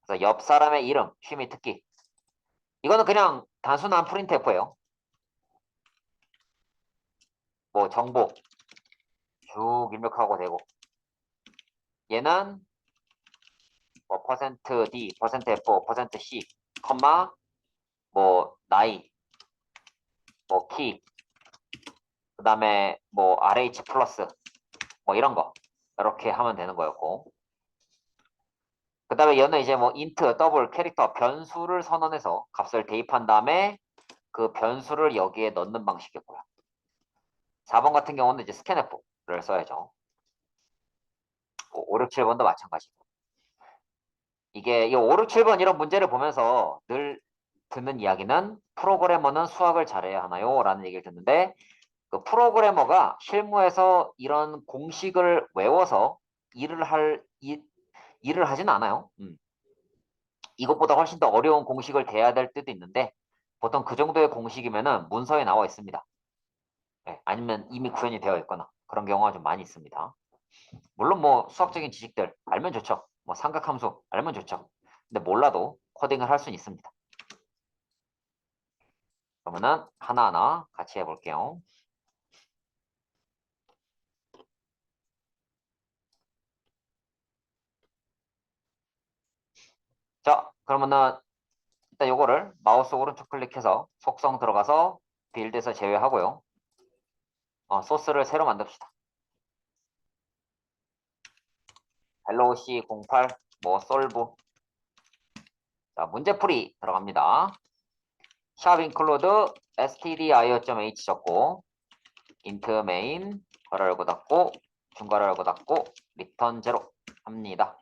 그래서 옆 사람의 이름, 취미, 특기. 이거는 그냥 단순한 프린트F예요. 뭐 정보 쭉 입력하고 되고. 얘는 뭐 퍼센트 %D, 퍼센트 %F, 퍼센트 %C, 컴마 뭐 나이, 뭐 키, 그다음에 뭐 RH 플러스 뭐 이런 거 이렇게 하면 되는 거였고. 그다음에 얘는 이제 뭐 인트, 더블, 캐릭터 변수를 선언해서 값을 대입한 다음에 그 변수를 여기에 넣는 방식이었고요. 4번 같은 경우는 이제 스캔F를 써야죠. 5, 6, 7번도 마찬가지고. 이게 이 5, 6, 7번 이런 문제를 보면서 늘 듣는 이야기는 프로그래머는 수학을 잘해야 하나요? 라는 얘기를 듣는데 그 프로그래머가 실무에서 이런 공식을 외워서 일을 하진 않아요. 이것보다 훨씬 더 어려운 공식을 대해야 될 때도 있는데 보통 그 정도의 공식이면은 문서에 나와 있습니다. 네, 아니면 이미 구현이 되어 있거나 그런 경우가 좀 많이 있습니다. 물론 뭐 수학적인 지식들 알면 좋죠. 뭐 삼각함수 알면 좋죠. 근데 몰라도 코딩을 할 수는 있습니다. 그러면은 하나하나 같이 해볼게요. 자, 그러면은 일단 요거를 마우스 오른쪽 클릭해서 속성 들어가서 빌드에서 제외하고요. 소스를 새로 만듭시다. 헬로우 C08 뭐 솔브. 자, 문제풀이 들어갑니다. 샵 인클루드 stdio.h 적고 int main 괄호 열고 닫고 중괄호 열고 닫고 리턴 제로 합니다.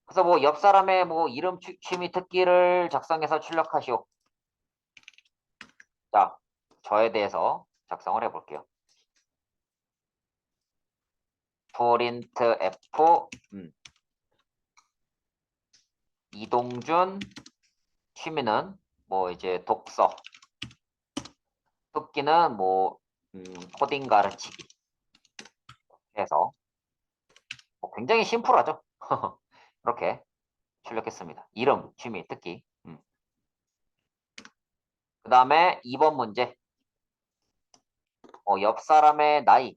그래서 뭐 옆 사람의 뭐 이름 취미 특기를 작성해서 출력하시오. 자, 저에 대해서 작성을 해볼게요. printf 이동준 취미는 뭐 이제 독서, 특기는 뭐 코딩 가르치기 해서 뭐 굉장히 심플하죠. 이렇게 출력했습니다. 이름, 취미, 특기. 그 다음에 2번 문제. 옆 사람의 나이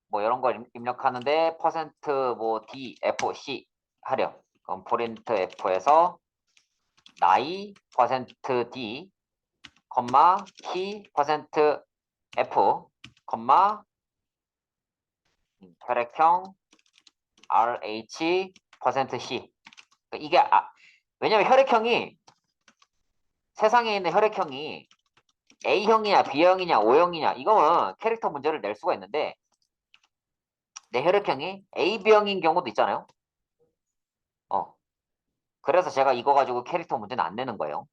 뭐 이런 걸 입력하는데 퍼센트 뭐 D, F, C 하렴. 그럼 프린트 F에서 나이 퍼센트 D, 컴마 키 퍼센트 F, 컴마 혈액형 RH 퍼센트 C. 이게 왜냐면 혈액형이 세상에 있는 혈액형이 A형이냐 B형이냐 O형이냐 이거는 캐릭터 문제를 낼 수가 있는데 내 혈액형이 AB형인 경우도 있잖아요. 그래서 제가 이거 가지고 캐릭터 문제는 안 내는 거예요.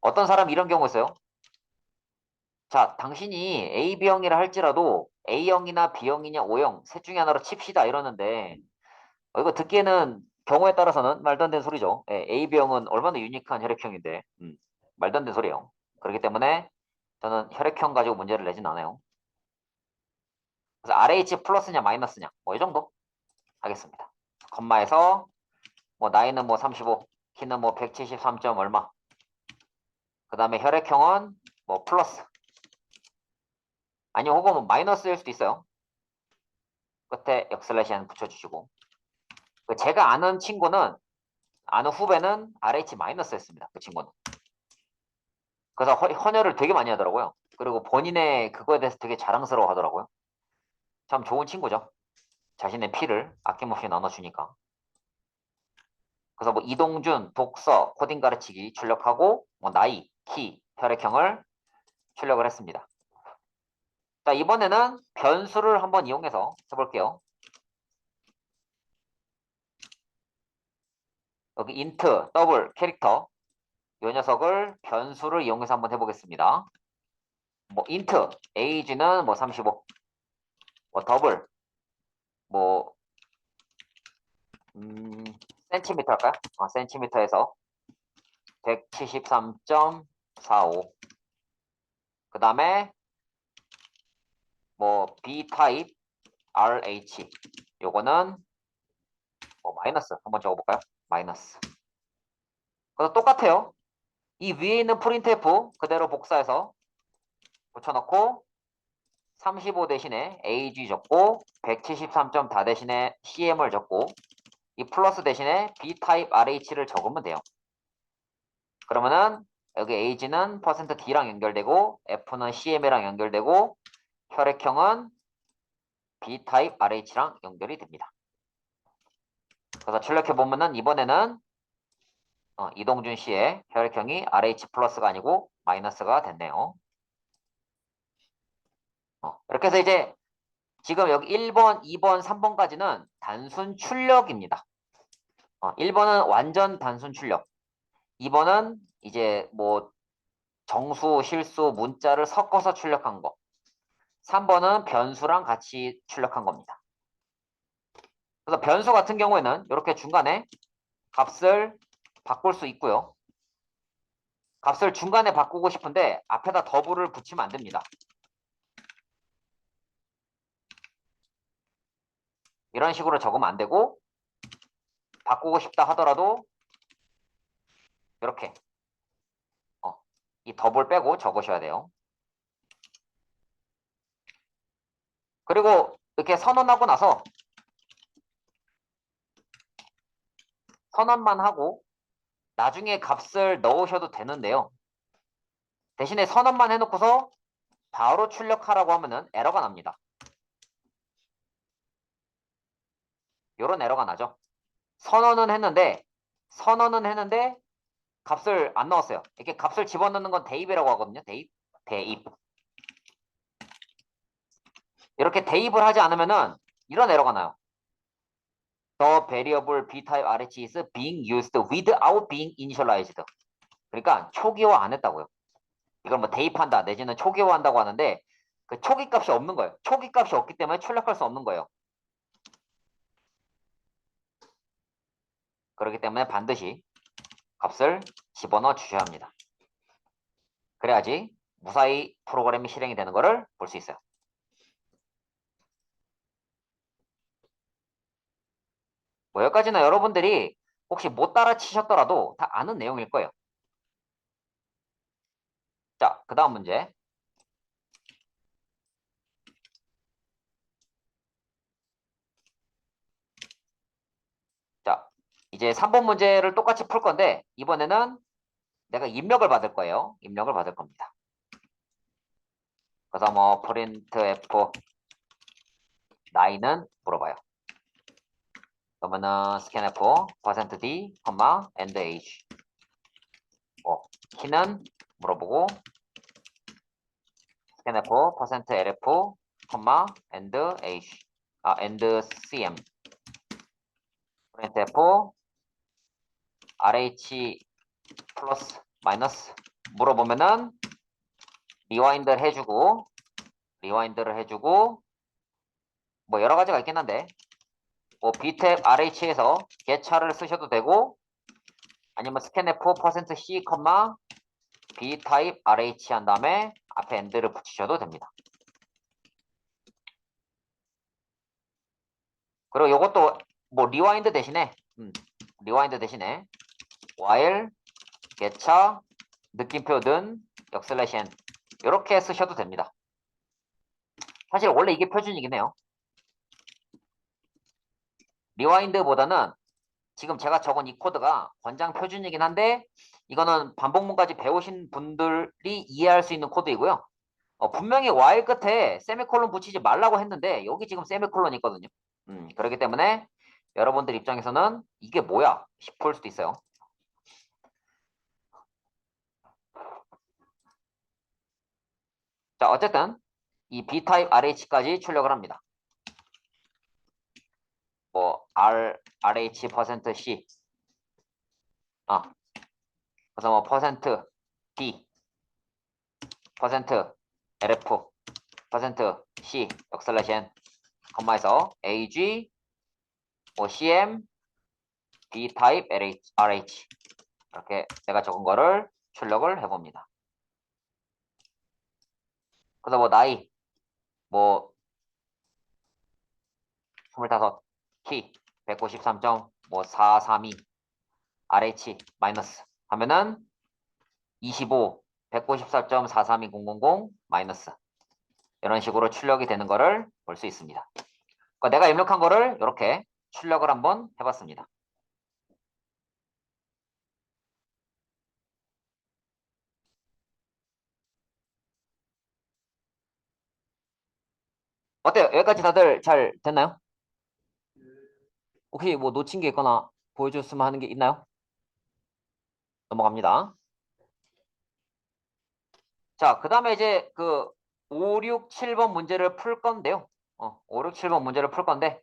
어떤 사람 이런 경우 있어요. 자, 당신이 AB형이라 할지라도 A형이나 B형이냐 O형 셋 중에 하나로 칩시다 이러는데 이거 듣기에는 경우에 따라서는 말도 안 되는 소리죠. AB형은 얼마나 유니크한 혈액형인데 말도 안 되는 소리예요. 그렇기 때문에 저는 혈액형 가지고 문제를 내진 않아요. 그래서 RH 플러스냐 마이너스냐 뭐 이 정도 하겠습니다. 컴마에서 뭐 나이는 뭐 35, 키는 뭐 173점 얼마. 그 다음에 혈액형은 뭐 플러스 아니면 혹은 뭐 마이너스일 수도 있어요. 끝에 역슬래시는 붙여주시고 제가 아는 후배는 RH 마이너스였습니다. 그 친구는. 그래서 헌혈을 되게 많이 하더라고요. 그리고 본인의 그거에 대해서 되게 자랑스러워 하더라고요. 참 좋은 친구죠. 자신의 피를 아낌없이 나눠주니까. 그래서 뭐 이동준, 독서, 코딩 가르치기 출력하고 뭐 나이, 키, 혈액형을 출력을 했습니다. 자, 이번에는 변수를 한번 이용해서 해볼게요. 여기 인트, 더블, 캐릭터 이 녀석을 변수를 이용해서 한번 해보겠습니다. 뭐 인트, age는 뭐 35, 뭐 더블, 뭐 센티미터 할까요? 센티미터에서 173.45. 그 다음에 뭐 B 타입 RH 요거는 뭐 마이너스 한번 적어볼까요? 마이너스. 그래서 똑같아요. 이 위에 있는 printf 그대로 복사해서 붙여넣고 35 대신에 ag 적고 173점 다 대신에 cm을 적고 이 플러스 대신에 b타입 rh를 적으면 돼요. 그러면은 여기 ag는 %d랑 연결되고 f는 cm이랑 연결되고 혈액형은 b타입 rh랑 연결이 됩니다. 그래서 출력해 보면은 이번에는 이동준 씨의 혈액형이 RH 플러스가 아니고 마이너스가 됐네요. 이렇게 해서 이제 지금 여기 1번, 2번, 3번까지는 단순 출력입니다. 1번은 완전 단순 출력. 2번은 이제 뭐 정수, 실수, 문자를 섞어서 출력한 거. 3번은 변수랑 같이 출력한 겁니다. 그래서 변수 같은 경우에는 이렇게 중간에 값을 바꿀 수 있고요. 값을 중간에 바꾸고 싶은데 앞에다 더블을 붙이면 안 됩니다. 이런 식으로 적으면 안 되고 바꾸고 싶다 하더라도 이렇게 이 더블 빼고 적으셔야 돼요. 그리고 이렇게 선언하고 나서 선언만 하고 나중에 값을 넣으셔도 되는데요. 대신에 선언만 해놓고서 바로 출력하라고 하면은 에러가 납니다. 이런 에러가 나죠. 선언은 했는데 값을 안 넣었어요. 이렇게 값을 집어넣는 건 대입이라고 하거든요. 대입. 이렇게 대입을 하지 않으면은 이런 에러가 나요. The variable b-type RH is being used without being initialized. 그러니까 초기화 안 했다고요. 이걸 뭐 대입한다 내지는 초기화한다고 하는데 그 초기 값이 없는 거예요. 초기 값이 없기 때문에 출력할 수 없는 거예요. 그렇기 때문에 반드시 값을 집어넣어 주셔야 합니다. 그래야지 무사히 프로그램이 실행이 되는 것을 볼 수 있어요. 뭐 여기까지는 여러분들이 혹시 못 따라치셨더라도 다 아는 내용일 거예요. 자, 그 다음 문제. 자, 이제 3번 문제를 똑같이 풀 건데 이번에는 내가 입력을 받을 거예요. 입력을 받을 겁니다. 그래서 뭐 printf 나이는 물어봐요. 그러면은 scanf %d, and age. 키는 물어보고 scanf %lf, and age. and cm. printf rh 플러스 마이너스 물어보면은 리와인드를 해주고 뭐 여러 가지가 있긴 한데 뭐 btab rh에서 get차를 쓰셔도 되고 아니면 scanf %c, b타입 rh 한 다음에 앞에 and를 붙이셔도 됩니다. 그리고 이것도 뭐 리와인드 대신에 while get차 느낌표 든 역슬래시 이렇게 쓰셔도 됩니다. 사실 원래 이게 표준이긴 해요. 리와인드보다는 지금 제가 적은 이 코드가 권장 표준이긴 한데 이거는 반복문까지 배우신 분들이 이해할 수 있는 코드이고요. 분명히 while 끝에 세미콜론 붙이지 말라고 했는데 여기 지금 세미콜론이 있거든요. 그렇기 때문에 여러분들 입장에서는 이게 뭐야 싶을 수도 있어요. 자, 어쨌든 이 b타입 rh까지 출력을 합니다. 뭐 rh %c 그래서 뭐 %d %lf %c 역슬래시 컴마에서 ag 뭐 cm b타입 rh 이렇게 내가 적은 거를 출력을 해봅니다. 그래서 뭐 나이 뭐 25, 키 193점, 뭐 432 RH 마이너스 하면은 25 194.432000 마이너스 이런 식으로 출력이 되는 거를 볼 수 있습니다. 그러니까 내가 입력한 거를 이렇게 출력을 한번 해봤습니다. 어때요? 여기까지 다들 잘 됐나요? 혹시 뭐 놓친 게 있거나 보여줬으면 하는 게 있나요? 넘어갑니다. 자, 그 다음에 이제 그 5, 6, 7번 문제를 풀 건데요. 5, 6, 7번 문제를 풀 건데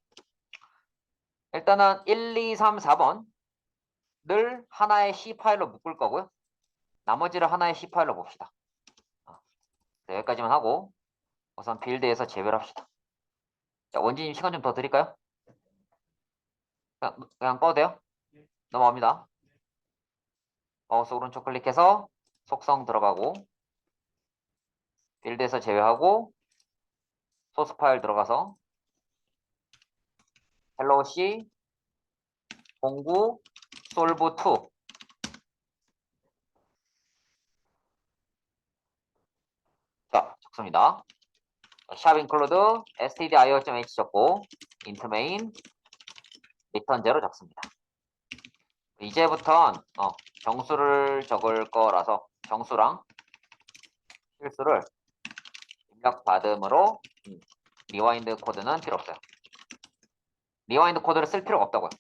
일단은 1, 2, 3, 4번을 하나의 C 파일로 묶을 거고요. 나머지를 하나의 C 파일로 봅시다. 네, 여기까지만 하고 우선 빌드에서 제외를 합시다. 자, 원진님 시간 좀 더 드릴까요? 그냥 꺼도 돼요? 넘어갑니다. 마우스 오른쪽 클릭해서 속성 들어가고 빌드에서 제외하고 소스 파일 들어가서 헬로우 C 09 솔브 2 자, 적습니다. 샵 인클루드 stdio.h 적고 int main return 0 적습니다. 이제부턴 정수를 적을 거라서 정수랑 실수를 입력 받음으로 리와인드 코드는 필요 없어요. 리와인드 코드를 쓸 필요가 없다고요.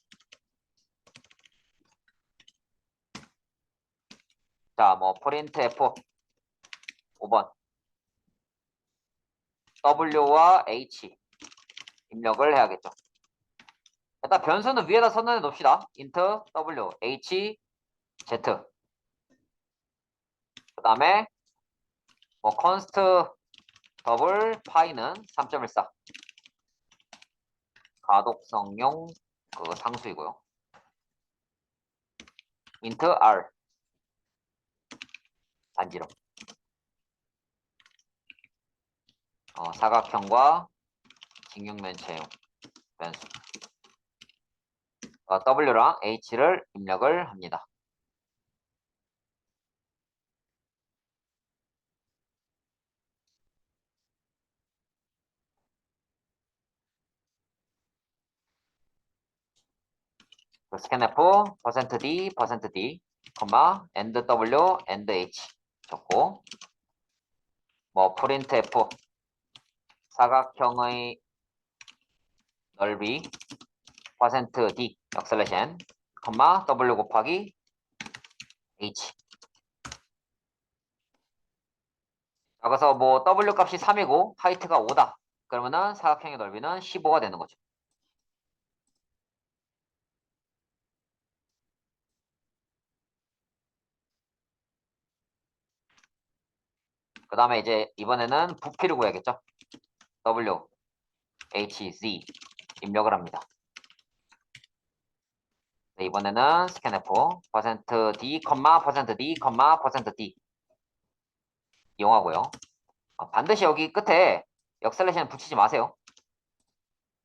자, 뭐 프린트 F 5번 W와 H 입력을 해야겠죠. 일단 변수는 위에다 선언해 놓읍시다. int W H Z 그 다음에 뭐 const 더블 파이는 3.14 가독성용 그 상수이고요. int R 반지름 사각형과 직육면체용 변수 W랑 H를 입력을 합니다. scanf %d %d and w and h 적고 뭐 printf 사각형의 넓이 %d 역슬래션 w 곱하기 h 여기서 뭐 w 값이 3이고 하이트가 5다 그러면은 사각형의 넓이는 15가 되는 거죠. 그 다음에 이제 이번에는 부피를 구해야겠죠. w h z 입력을 합니다. 네, 이번에는 scanf %d, %d, %d 이용하고요. 반드시 여기 끝에 역슬래션 붙이지 마세요.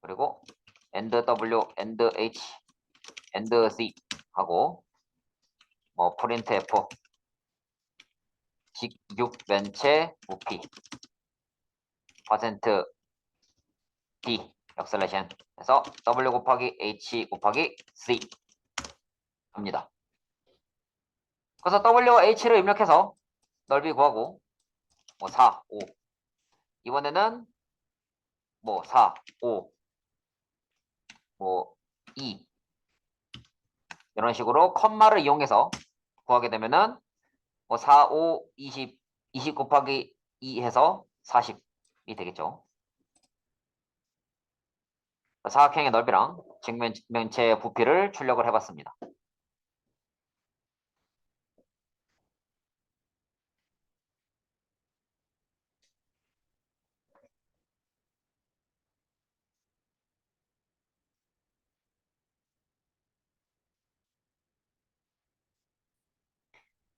그리고 and w, and h, and z 하고 뭐 printf 직육면체 부피 %d 역슬래션 해서 w 곱하기 h 곱하기 z 합니다. 그래서 WH를 입력해서 넓이 구하고 뭐 4, 5 이번에는 뭐 4, 5 뭐 2 이런 식으로 컴마를 이용해서 구하게 되면은 뭐 4, 5, 20, 20 곱하기 2 해서 40이 되겠죠. 사각형의 넓이랑 직면체 부피를 출력을 해봤습니다.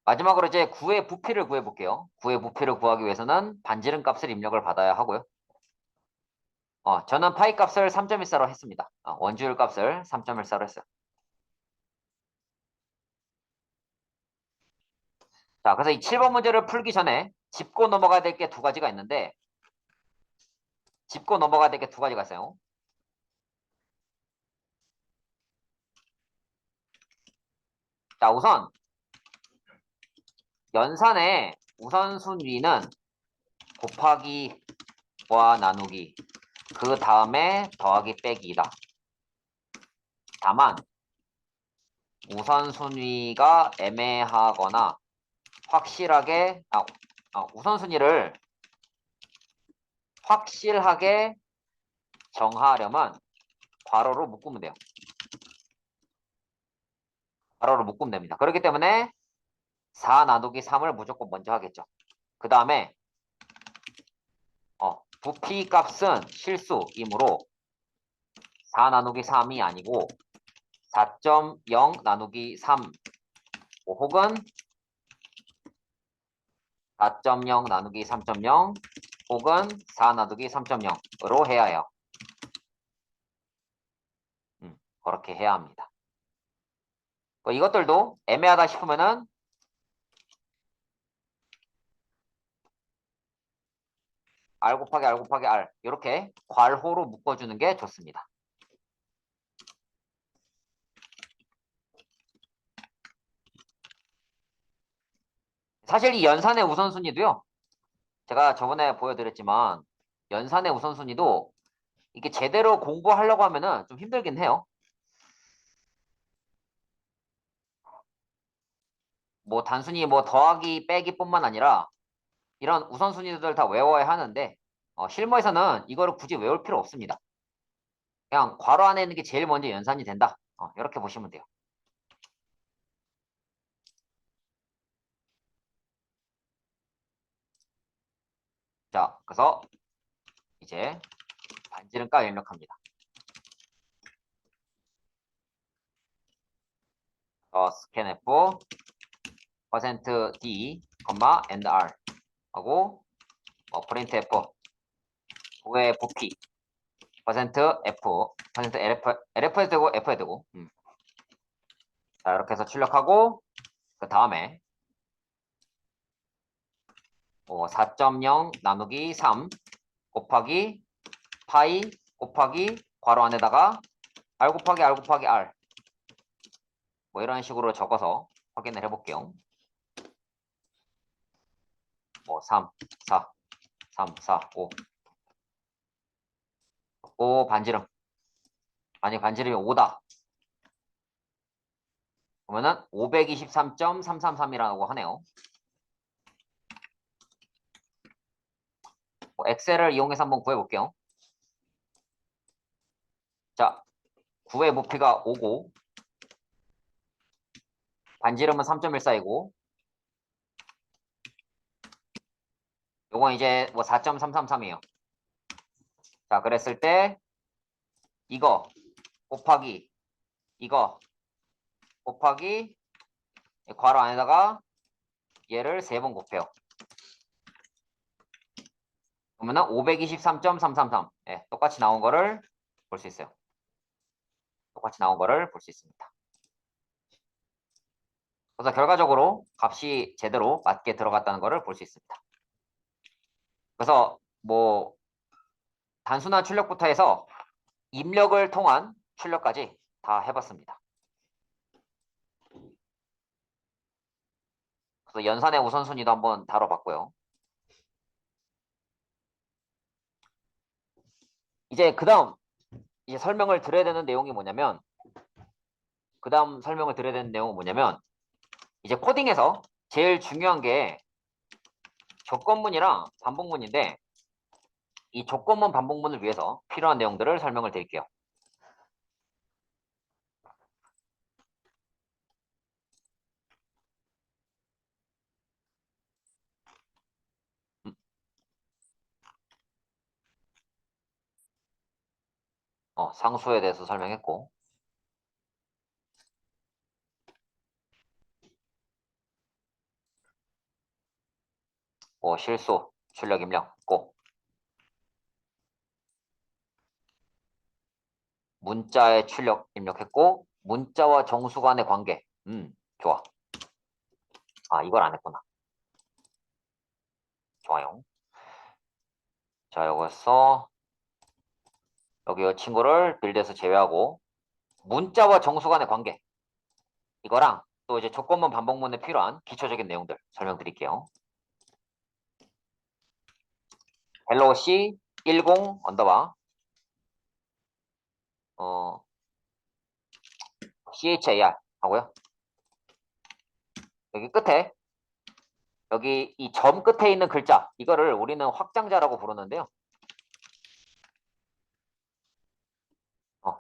마지막으로 이제 9의 부피를 구해볼게요. 9의 부피를 구하기 위해서는 반지름 값을 입력을 받아야 하고요. 저는 파이 값을 3.14로 했습니다. 원주율 값을 3.14로 했어요. 자, 그래서 이 7번 문제를 풀기 전에 짚고 넘어가야 될 게 두 가지가 있는데, 짚고 넘어가야 될 게 두 가지가 있어요. 자, 우선 연산의 우선순위는 곱하기와 나누기, 그 다음에 더하기 빼기이다. 다만 우선순위가 애매하거나 확실하게 우선순위를 확실하게 정하려면 괄호로 묶으면 돼요. 괄호로 묶으면 됩니다. 그렇기 때문에 4 나누기 3을 무조건 먼저 하겠죠. 그 다음에 부피 값은 실수이므로 4 나누기 3이 아니고 4.0 나누기 3 혹은 4.0 나누기 3.0 혹은 4 나누기 3.0으로 해야 해요. 그렇게 해야 합니다. 이것들도 애매하다 싶으면은 R 곱하기 R 곱하기 R 이렇게 괄호로 묶어주는 게 좋습니다. 사실 이 연산의 우선순위도요. 제가 저번에 보여드렸지만 연산의 우선순위도 이게 제대로 공부하려고 하면은 좀 힘들긴 해요. 뭐 단순히 뭐 더하기 빼기뿐만 아니라 이런 우선순위들 다 외워야 하는데 실무에서는 이거를 굳이 외울 필요 없습니다. 그냥 괄호 안에 있는 게 제일 먼저 연산이 된다. 이렇게 보시면 돼요. 자, 그래서 이제 반지름값 입력합니다. scanf %d, and r 하고 printf 의 부피 %f lf에도 되고 f에 되고 자, 이렇게 해서 출력하고 그 다음에 4.0 나누기 3 곱하기 파이 곱하기 괄호 안에다가 r 곱하기 r 곱하기 r 뭐 이런 식으로 적어서 확인을 해볼게요. 3, 4, 3, 4, 5 반지름 아니 반지름이 5다. 그러면은 523.333이라고 하네요. 엑셀을 이용해서 한번 구해볼게요. 자, 9의 부피가 5고 반지름은 3.14이고 요건 이제 4.333이에요. 자, 그랬을 때 이거 곱하기 이거 곱하기 괄호 안에다가 얘를 3번 곱해요. 그러면은 523.333 똑같이 나온 거를 볼 수 있어요. 똑같이 나온 거를 볼 수 있습니다. 그래서 결과적으로 값이 제대로 맞게 들어갔다는 거를 볼 수 있습니다. 그래서 뭐 단순한 출력부터 해서 입력을 통한 출력까지 다 해봤습니다. 그래서 연산의 우선순위도 한번 다뤄봤고요. 이제 그 다음 이제 설명을 드려야 되는 내용이 뭐냐면 이제 코딩에서 제일 중요한 게 조건문이랑 반복문인데 이 조건문 반복문을 위해서 필요한 내용들을 설명을 드릴게요. 상수에 대해서 설명했고 실수, 출력 입력 꼭 문자의 출력 입력했고 문자와 정수 간의 관계 좋아. 이걸 안 했구나. 좋아요. 자, 여기서 여기 이 친구를 빌드에서 제외하고 문자와 정수 간의 관계 이거랑 또 이제 조건문 반복문에 필요한 기초적인 내용들 설명드릴게요. 헬로 C 10 언더바 CHAR 하고요. 여기 끝에 여기 이 점 끝에 있는 글자 이거를 우리는 확장자라고 부르는데요.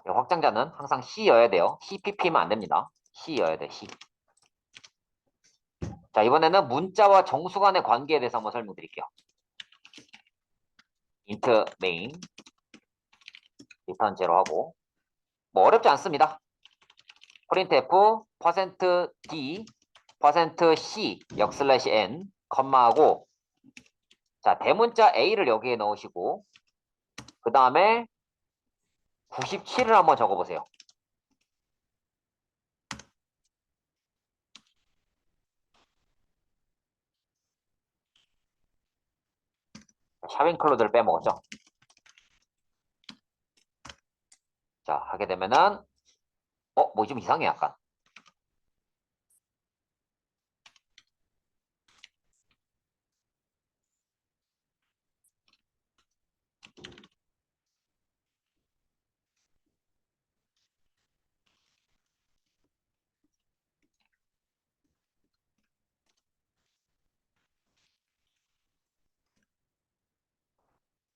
이 확장자는 항상 C여야 돼요. CPP면 안 됩니다. C여야 돼. C. 자, 이번에는 문자와 정수 간의 관계에 대해서 한번 설명드릴게요. int main 리턴 제로 하고 뭐 어렵지 않습니다. printf %d %c 역/n 컴마하고 자, 대문자 a를 여기에 넣으시고 그 다음에 97을 한번 적어보세요. 샤윈클로드를 빼먹었죠. 자, 하게 되면은 뭐 좀 이상해 약간.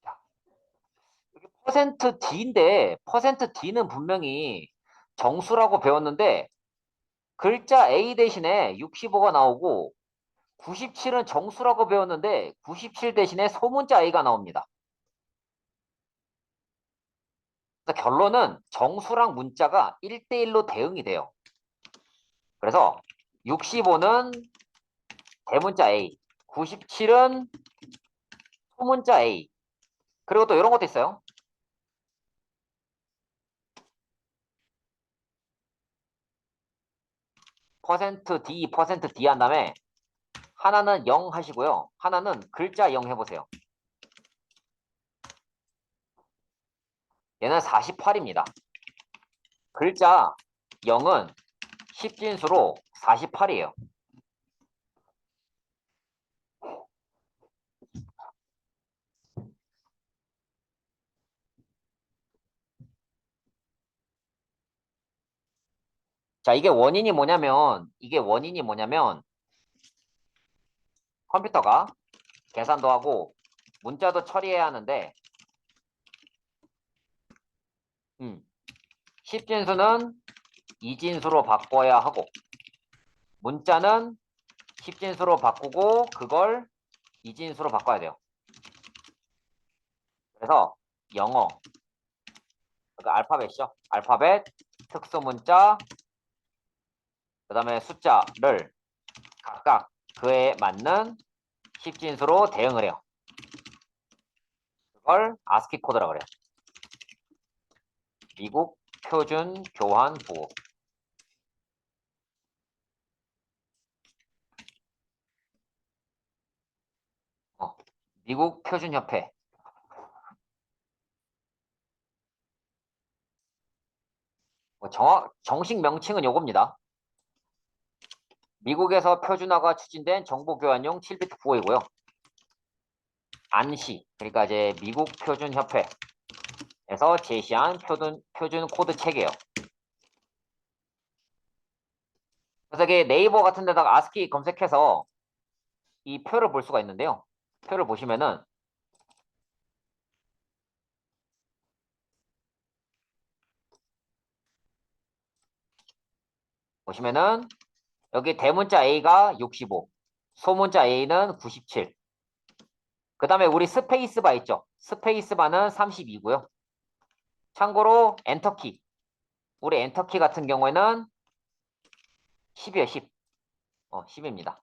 자, 여기 %d인데 %d는 분명히 정수라고 배웠는데 글자 A 대신에 65가 나오고 97은 정수라고 배웠는데 97 대신에 소문자 A가 나옵니다. 그래서 결론은 정수랑 문자가 1대1로 대응이 돼요. 그래서 65는 대문자 A, 97은 소문자 A. 그리고 또 이런 것도 있어요. %d, %d 한 다음에 하나는 0 하시고요. 하나는 글자 0 해보세요. 얘는 48입니다. 글자 0은 10진수로 48이에요. 자, 이게 원인이 뭐냐면 컴퓨터가 계산도 하고 문자도 처리해야 하는데 10진수는 2진수로 바꿔야 하고 문자는 10진수로 바꾸고 그걸 2진수로 바꿔야 돼요. 그래서 영어, 그러니까 알파벳이죠. 알파벳, 특수문자, 그 다음에 숫자를 각각 그에 맞는 10진수로 대응을 해요. 그걸 ASCII 코드라 그래요. 미국 표준 교환 부호. 미국 표준협회. 정식 명칭은 요겁니다. 미국에서 표준화가 추진된 정보교환용 7비트 부호이고요. 안시, 그러니까 이제 미국 표준협회에서 제시한 표준 코드 체계예요. 그래서 이게 네이버 같은 데다가 ASCII 검색해서 이 표를 볼 수가 있는데요. 표를 보시면은 여기 대문자 A가 65, 소문자 A는 97. 그 다음에 우리 스페이스바 있죠? 스페이스바는 32고요. 참고로 엔터키, 우리 엔터키 같은 경우에는 10이에요, 10. 10입니다.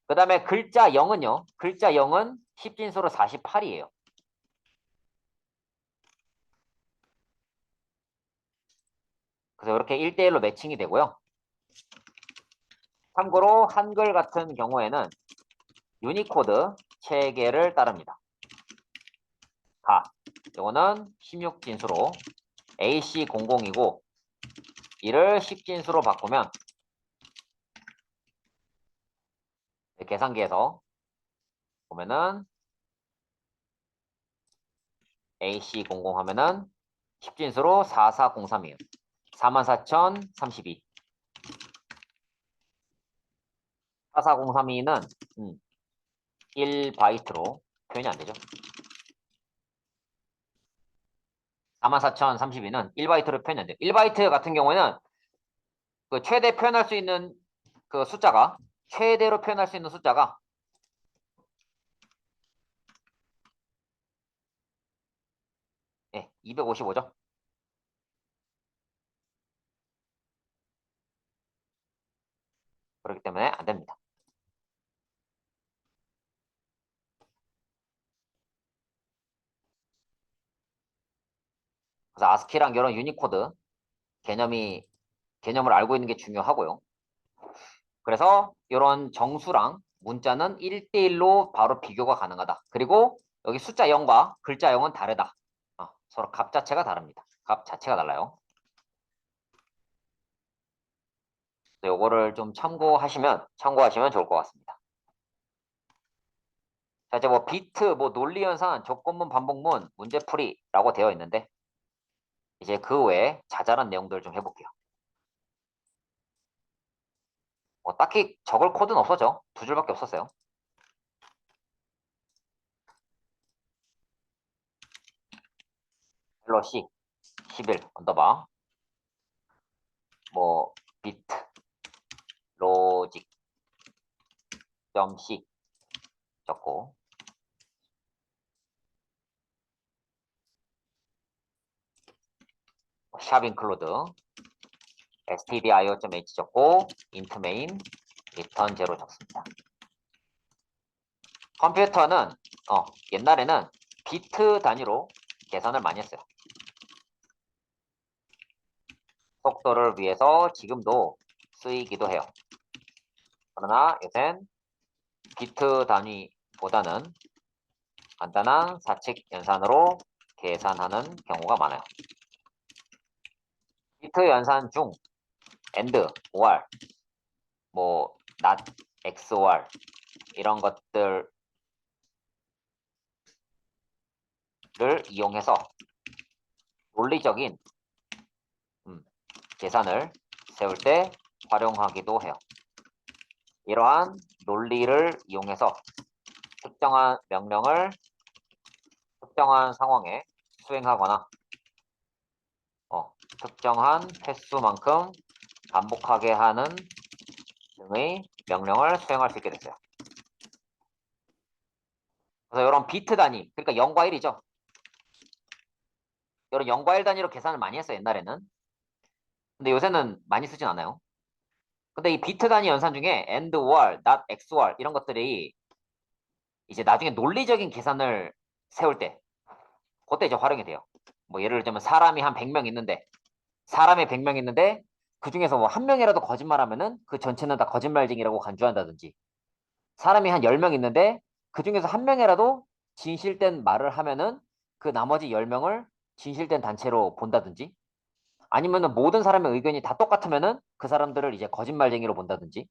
그 다음에 글자 0은요. 글자 0은 10진수로 48이에요. 그래서 이렇게 1대1로 매칭이 되고요. 참고로 한글 같은 경우에는 유니코드 체계를 따릅니다. 가. 이거는 16진수로 AC00이고 이를 10진수로 바꾸면 계산기에서 보면은 AC00 하면은 10진수로 4403이에요. 44,032. 44032는 1바이트로 표현이 안 되죠. 44,032는 1바이트로 표현이 안 돼요. 1바이트 같은 경우에는 그 최대 표현할 수 있는 그 숫자가 최대로 표현할 수 있는 숫자가 255죠. 그렇기 때문에 안 됩니다. 그래서 아스키랑 이런 유니코드 개념을 알고 있는 게 중요하고요. 그래서 이런 정수랑 문자는 1대1로 바로 비교가 가능하다. 그리고 여기 숫자 0과 글자 0은 다르다. 서로 값 자체가 다릅니다. 값 자체가 달라요. 요거를 좀 참고하시면 좋을 것 같습니다. 자, 이제 뭐 비트, 뭐 논리연산, 조건문, 반복문, 문제풀이라고 되어 있는데 이제 그 외에 자잘한 내용들을 좀 해볼게요. 뭐 딱히 적을 코드는 없었죠. 두 줄밖에 없었어요. 헬로 C 11 언더바 뭐 비트 로직 점 C 적고 샵 인클루드 stdio.h 적고 int main return 0 적습니다. 컴퓨터는 옛날에는 비트 단위로 계산을 많이 했어요. 속도를 위해서 지금도 쓰이기도 해요. 그러나 요새는 비트 단위보다는 간단한 사칙 연산으로 계산하는 경우가 많아요. 비트 연산 중 AND, OR, 뭐 NOT, XOR 이런 것들을 이용해서 논리적인 계산을 세울 때 활용하기도 해요. 이러한 논리를 이용해서 특정한 명령을 특정한 상황에 수행하거나 특정한 횟수만큼 반복하게 하는 등의 명령을 수행할 수 있게 됐어요. 그래서 이런 비트 단위, 그러니까 0과 1이죠. 이런 0과 1 단위로 계산을 많이 했어요, 옛날에는. 근데 요새는 많이 쓰진 않아요. 근데 이 비트 단위 연산 중에 AND, OR, NOT, XOR 이런 것들이 이제 나중에 논리적인 계산을 세울 때 그때 이제 활용이 돼요. 뭐 예를 들자면 사람이 한 100명 있는데 사람이 100명 있는데 그 중에서 뭐 한 명이라도 거짓말하면은 그 전체는 다 거짓말쟁이라고 간주한다든지 사람이 한 10명 있는데 그 중에서 한 명이라도 진실된 말을 하면은 그 나머지 10명을 진실된 단체로 본다든지 아니면은 모든 사람의 의견이 다 똑같으면은 그 사람들을 이제 거짓말쟁이로 본다든지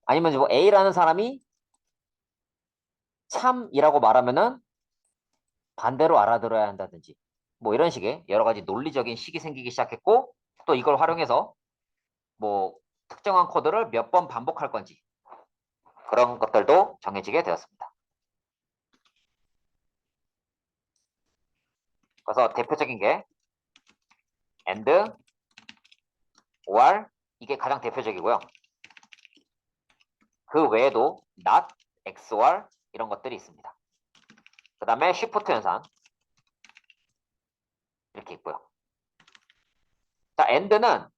아니면 뭐 A라는 사람이 참이라고 말하면은 반대로 알아들어야 한다든지 뭐 이런 식의 여러 가지 논리적인 식이 생기기 시작했고 또 이걸 활용해서 뭐 특정한 코드를 몇 번 반복할 건지 그런 것들도 정해지게 되었습니다. 그래서 대표적인 게 AND, OR 이게 가장 대표적이고요. 그 외에도 NOT, XOR 이런 것들이 있습니다. 그 다음에 Shift 연산 이렇게 있고요. 자, AND는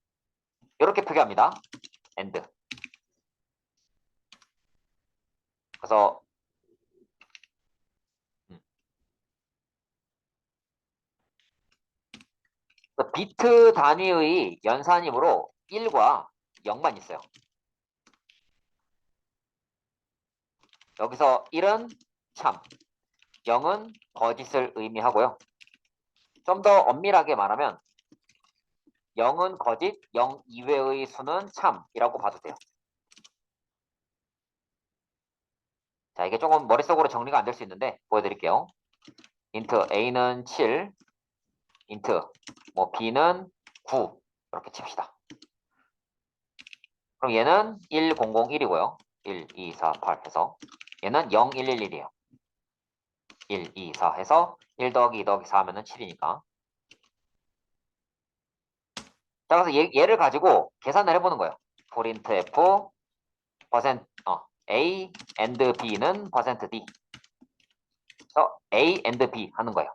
이렇게 표기합니다. AND. 그래서 비트 단위의 연산이므로 1과 0만 있어요. 여기서 1은 참, 0은 거짓을 의미하고요. 좀 더 엄밀하게 말하면 0은 거짓, 0 이외의 수는 참이라고 봐도 돼요. 자, 이게 조금 머릿속으로 정리가 안 될 수 있는데 보여드릴게요. 인트 a는 7, 인트 뭐 b는 9 이렇게 칩시다. 그럼 얘는 1, 0, 0, 1이고요. 1, 2, 4, 8 해서 얘는 0, 1, 1, 1이에요. 1, 2, 4 해서 1 더하기 2 더하기 4 하면은 7이니까. 자, 그래서 얘를 가지고 계산을 해보는 거예요. print f a and b는 %d. 그래서 a and b 하는 거예요.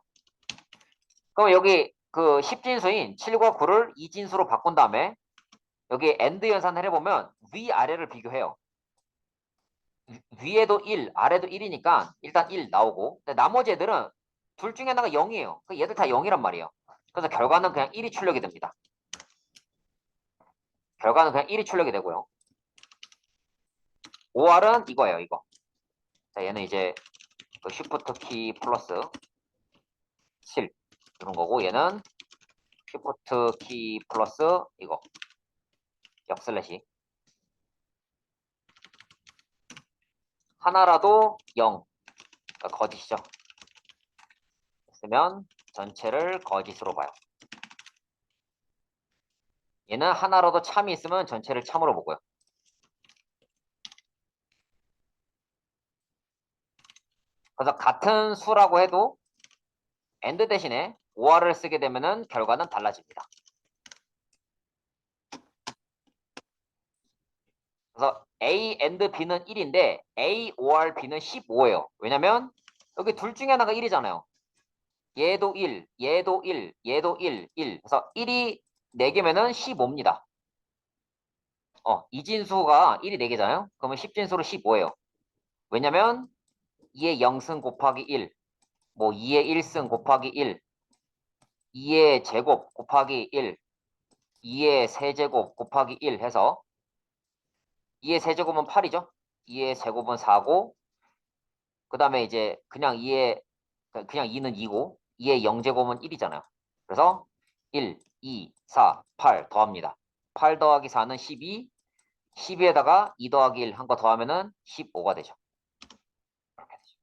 그럼 여기 그 10진수인 7과 9를 2진수로 바꾼 다음에 여기 and 연산을 해보면 위아래를 비교해요. 위에도 1, 아래도 1이니까 일단 1 나오고, 근데 나머지 애들은 둘 중에 하나가 0이에요. 얘들 다 0이란 말이에요. 그래서 결과는 그냥 1이 출력이 됩니다. 결과는 그냥 1이 출력이 되고요. OR은 이거예요, 이거. 자, 얘는 이제 그 쉬프트 키 플러스 7 이런 거고, 얘는 쉬프트 키 플러스 이거 역슬래시. 하나라도 0, 그러니까 거짓이죠. 쓰면 전체를 거짓으로 봐요. 얘는 하나라도 참이 있으면 전체를 참으로 보고요. 그래서 같은 수라고 해도 and 대신에 or를 쓰게 되면은 결과는 달라집니다. 그래서 A and B는 1인데 A or B는 15예요. 왜냐면 여기 둘 중에 하나가 1이잖아요. 얘도 1, 얘도 1, 얘도 1, 1. 그래서 1이 4개면은 15입니다. 이진수가 1이 4개잖아요. 그러면 10진수로 15예요. 왜냐면 2의 0승 곱하기 1, 뭐 2의 1승 곱하기 1, 2의 제곱 곱하기 1, 2의 세제곱 곱하기 1 해서 2의 세제곱은 8이죠. 2의 제곱은 4고, 그 다음에 이제 그냥 2는 2고 2의 0제곱은 1이잖아요. 그래서 1, 2, 4, 8 더합니다. 8 더하기 4는 12, 12에다가 2 더하기 1 한 거 더하면은 15가 되죠. 이렇게 되죠.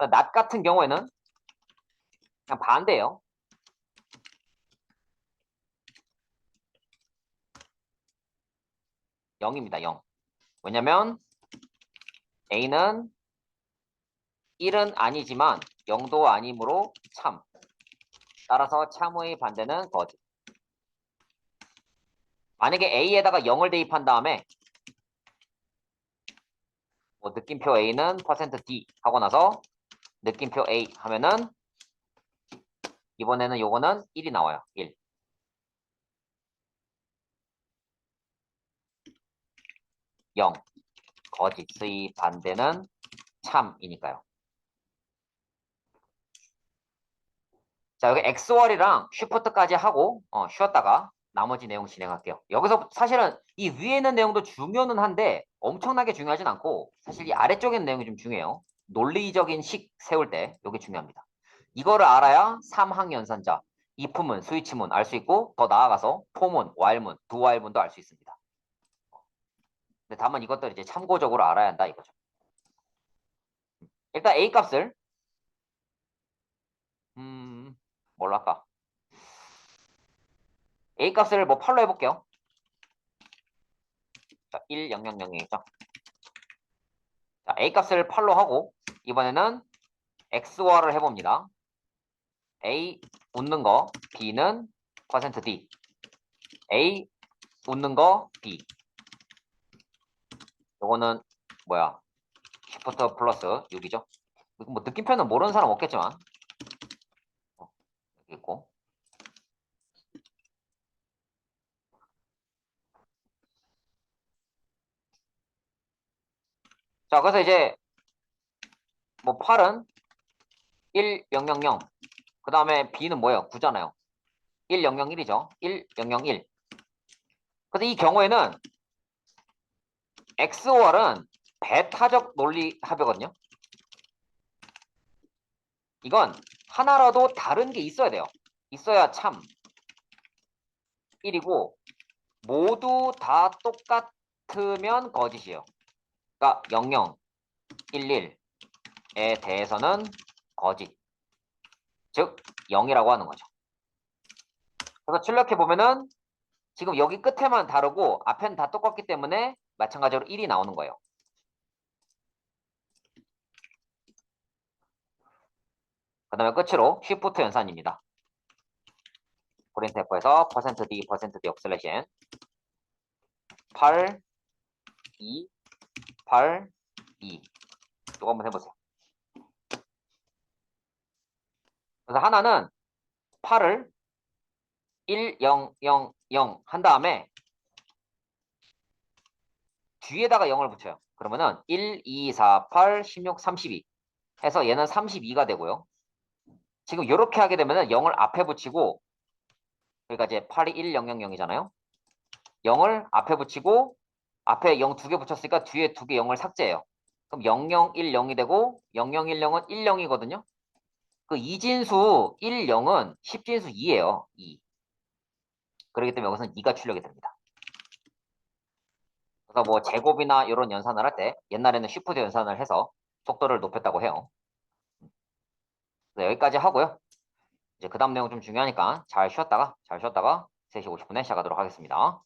낫 같은 경우에는 그냥 반대예요. 0입니다. 0. 왜냐면 A는 1은 아니지만 0도 아니므로 참. 따라서 참의 반대는 거짓. 만약에 A에다가 0을 대입한 다음에 뭐 느낌표 A는 %D 하고 나서 느낌표 A 하면은 이번에는 요거는 1이 나와요. 1. 0. 거짓의 반대는 참이니까요. 자, 여기 XOR이랑 쉬프트까지 하고 쉬었다가 나머지 내용 진행할게요. 여기서 사실은 이 위에 있는 내용도 중요는 한데 엄청나게 중요하진 않고 사실 이 아래쪽에 있는 내용이 좀 중요해요. 논리적인 식 세울 때 이게 중요합니다. 이거를 알아야 3항 연산자, if문, 스위치문 알 수 있고 더 나아가서 for문, while문, do while문도 알 수 있습니다. 근데 다만 이것들 이제 참고적으로 알아야 한다 이거죠. 일단 A 값을 뭘로 할까? A 값을 뭐 8로 해볼게요. 자, 1, 0, 0, 0이겠죠. 자, A 값을 8로 하고 이번에는 XOR을 해봅니다. A 웃는 거 B는 %D A 웃는 거 B 요거는 뭐야 시프트 플러스 6이죠. 뭐 느낌표는 모르는 사람 없겠지만 여기 있고 자 그래서 이제 뭐 8은 1, 0, 0, 0 그 다음에 B는 뭐예요? 9잖아요. 1, 0, 0, 1이죠. 1, 0, 0, 1 그래서 이 경우에는 XOR은 배타적 논리 합이거든요. 이건 하나라도 다른 게 있어야 돼요. 있어야 참 1이고 모두 다 똑같으면 거짓이에요. 그러니까 00, 11에 대해서는 거짓. 즉 0이라고 하는 거죠. 그래서 출력해 보면은 지금 여기 끝에만 다르고 앞에는 다 똑같기 때문에 마찬가지로 1이 나오는 거예요. 그 다음에 끝으로 쉬프트 연산입니다. 프린트F에서 %d, %d 슬래시 8, 2, 8, 2. 이거 한번 해보세요. 그래서 하나는 8을 1, 0, 0, 0 한 다음에 뒤에다가 0을 붙여요. 그러면은 1, 2, 4, 8, 16, 32 해서 얘는 32가 되고요. 지금 이렇게 하게 되면은 0을 앞에 붙이고 그러니까 이제 8이 1, 0, 0, 0이잖아요. 0을 앞에 붙이고 앞에 0 두 개 붙였으니까 뒤에 두 개 0을 삭제해요. 그럼 0, 0, 1, 0이 되고 0, 0, 1, 0은 1, 0이거든요. 그 이진수 1, 0은 10진수 2예요. 2. 그렇기 때문에 여기서는 2가 출력이 됩니다. 그래서 뭐 제곱이나 이런 연산을 할 때 옛날에는 쉬프트 연산을 해서 속도를 높였다고 해요. 여기까지 하고요. 이제 그 다음 내용 좀 중요하니까 잘 쉬었다가 3시 50분에 시작하도록 하겠습니다.